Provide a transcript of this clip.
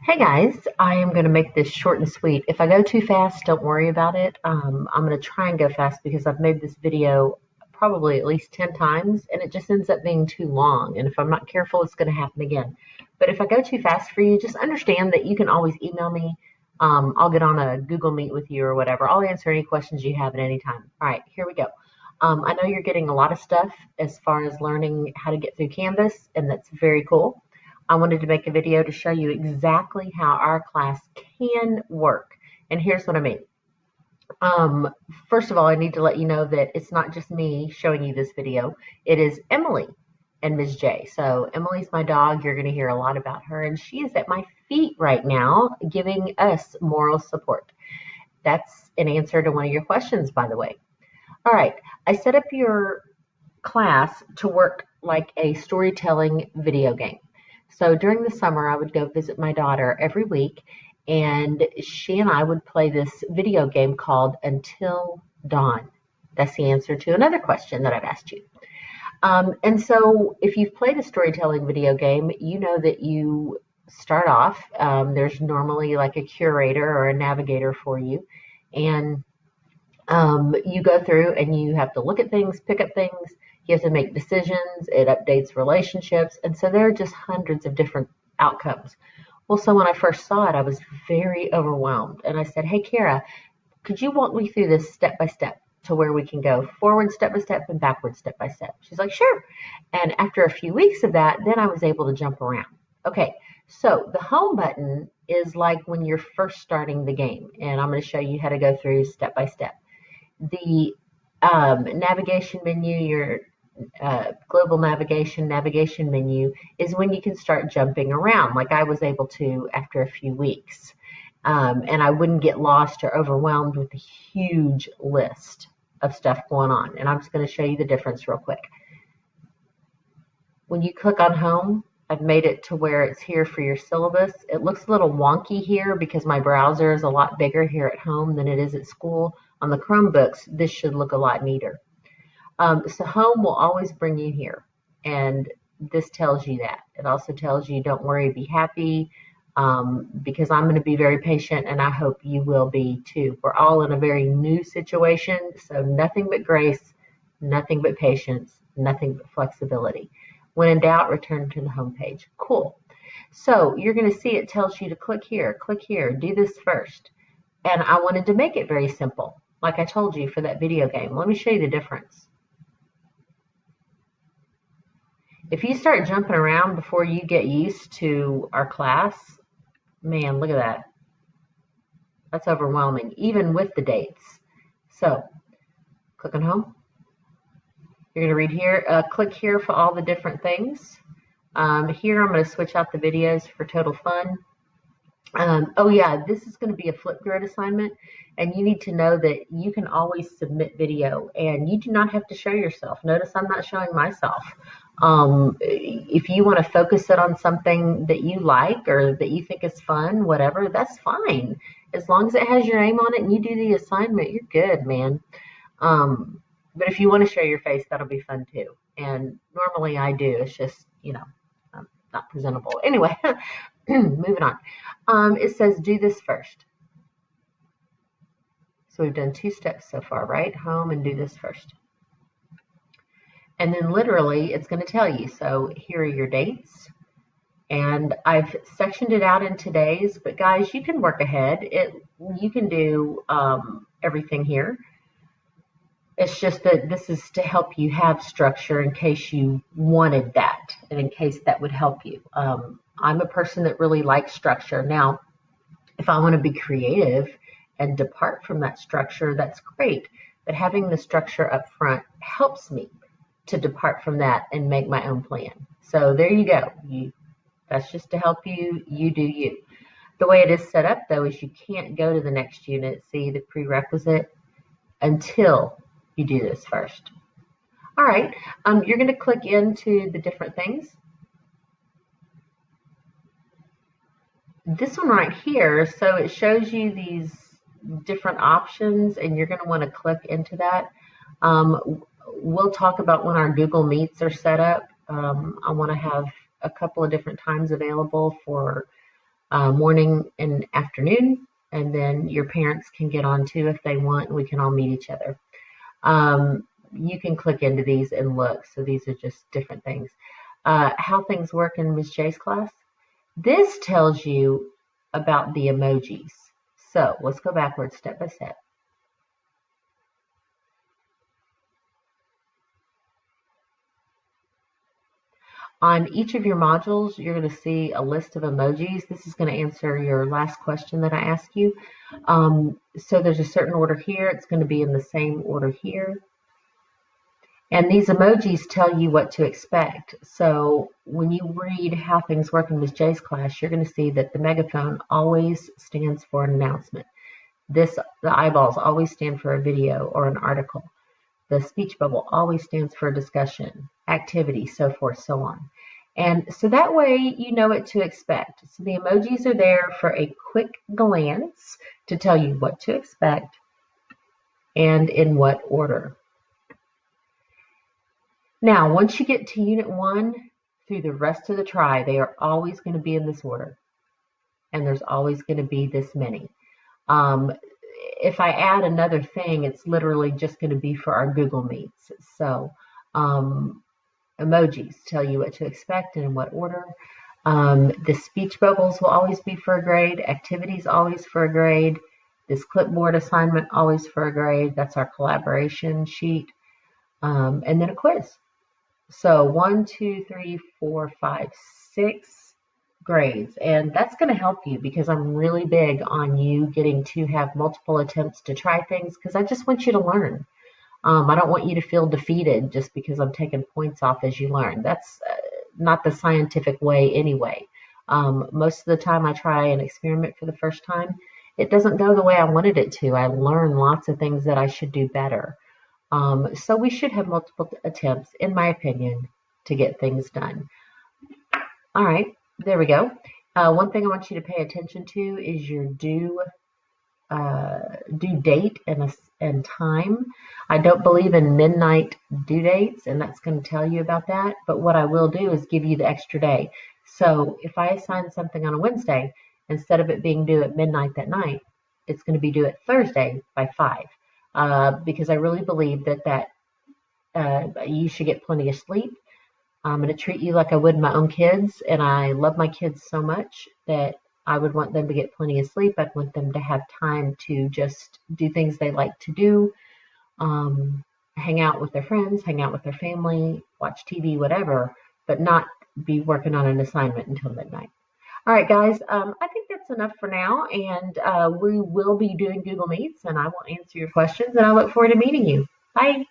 Hey guys, I am going to make this short and sweet. If I go too fast, don't worry about it. I'm going to try and go fast because I've made this video probably at least 10 times and it just ends up being too long. And if I'm not careful, it's going to happen again. But if I go too fast for you, just understand that you can always email me. I'll get on a Google Meet with you or whatever. I'll answer any questions you have at any time. All right, here we go. I know you're getting a lot of stuff as far as learning how to get through Canvas, and that's very cool. I wanted to make a video to show you exactly how our class can work. And here's what I mean. First of all, I need to let you know that it's not just me showing you this video. It is Emily and Ms. J. So Emily's my dog. You're going to hear a lot about her. And she is at my feet right now giving us moral support. That's an answer to one of your questions, by the way. All right. I set up your class to work like a storytelling video game. So during the summer, I would go visit my daughter every week, and she and I would play this video game called Until Dawn. That's the answer to another question that I've asked you. And so if you've played a storytelling video game, you know that you start off, there's normally like a curator or a navigator for you, and you go through and you have to look at things, pick up things, you have to make decisions, it updates relationships, and so there are just hundreds of different outcomes. Well, so when I first saw it, I was very overwhelmed, and I said, hey, Kara, could you walk me through this step by step to where we can go forward step by step and backward step by step? She's like, sure. And after a few weeks of that, then I was able to jump around. Okay, so the home button is like when you're first starting the game, and I'm going to show you how to go through step by step. The navigation menu, your global navigation menu is when you can start jumping around like I was able to after a few weeks. And I wouldn't get lost or overwhelmed with a huge list of stuff going on. And I'm just going to show you the difference real quick. When you click on home, I've made it to where it's here for your syllabus. It looks a little wonky here because my browser is a lot bigger here at home than it is at school. On the Chromebooks, this should look a lot neater. So home will always bring you here, and this tells you that. It also tells you don't worry, be happy, because I'm going to be very patient, and I hope you will be too. We're all in a very new situation, so nothing but grace, nothing but patience, nothing but flexibility. When in doubt, return to the home page. Cool. So you're going to see it tells you to click here, do this first. And I wanted to make it very simple, like I told you for that video game. Let me show you the difference. If you start jumping around before you get used to our class, man, look at that. That's overwhelming, even with the dates. So, click on home. You're going to read here, click here for all the different things. Here I'm going to switch out the videos for total fun. Oh yeah, this is going to be a Flipgrid assignment, and you need to know that you can always submit video, and you do not have to show yourself. Notice I'm not showing myself. If you want to focus it on something that you like or that you think is fun, whatever, that's fine. As long as it has your name on it and you do the assignment, you're good, man. But if you want to show your face, that'll be fun too. And normally I do. It's just, not presentable. Anyway, moving on. It says do this first. So we've done 2 steps so far, right? Home and do this first. And then literally it's going to tell you. So here are your dates. And I've sectioned it out into days, but guys, you can work ahead. You can do everything here. It's just that this is to help you have structure in case you wanted that and in case that would help you. I'm a person that really likes structure. Now, if I want to be creative and depart from that structure, that's great. But having the structure up front helps me to depart from that and make my own plan. So there you go. That's just to help you. You do you. The way it is set up, though, is you can't go to the next unit, see the prerequisite, until you do this first. All right. You're going to click into the different things. This one right here, so it shows you these different options, and you're going to want to click into that. We'll talk about when our Google Meets are set up. I want to have a couple of different times available for morning and afternoon, and then your parents can get on too if they want. We can all meet each other. You can click into these and look. So these are just different things. How things work in Ms. J's class. This tells you about the emojis. So let's go backwards step by step. On each of your modules, you're going to see a list of emojis. This is going to answer your last question that I asked you. So there's a certain order here. It's going to be in the same order here. And these emojis tell you what to expect. So when you read How Things Work in Ms. J's class, you're going to see that the megaphone always stands for an announcement. The eyeballs always stand for a video or an article. The speech bubble always stands for discussion, activity, so forth, so on. And so that way you know what to expect. So the emojis are there for a quick glance to tell you what to expect and in what order. Now, once you get to Unit 1 through the rest of the try, they are always going to be in this order. And there's always going to be this many. If I add another thing, it's literally just going to be for our Google Meets. So emojis tell you what to expect and in what order. The speech bubbles will always be for a grade. Activities always for a grade. This clipboard assignment always for a grade. That's our collaboration sheet. And then a quiz. So 1, 2, 3, 4, 5, 6 grades. And that's going to help you because I'm really big on you getting to have multiple attempts to try things because I just want you to learn. I don't want you to feel defeated just because I'm taking points off as you learn. That's not the scientific way anyway. Most of the time I try an experiment for the first time, it doesn't go the way I wanted it to. I learn lots of things that I should do better. So we should have multiple attempts, in my opinion, to get things done. All right, there we go. One thing I want you to pay attention to is your due date and time. I don't believe in midnight due dates, and that's going to tell you about that. But what I will do is give you the extra day. So if I assign something on a Wednesday, instead of it being due at midnight that night, it's going to be due at Thursday by 5. Because I really believe that you should get plenty of sleep. I'm going to treat you like I would my own kids, and I love my kids so much that I would want them to get plenty of sleep. I'd want them to have time to just do things they like to do, hang out with their friends, hang out with their family, watch TV, whatever, but not be working on an assignment until midnight. All right, guys, I think that's enough for now, and we will be doing Google Meets, and I will answer your questions, and I look forward to meeting you. Bye.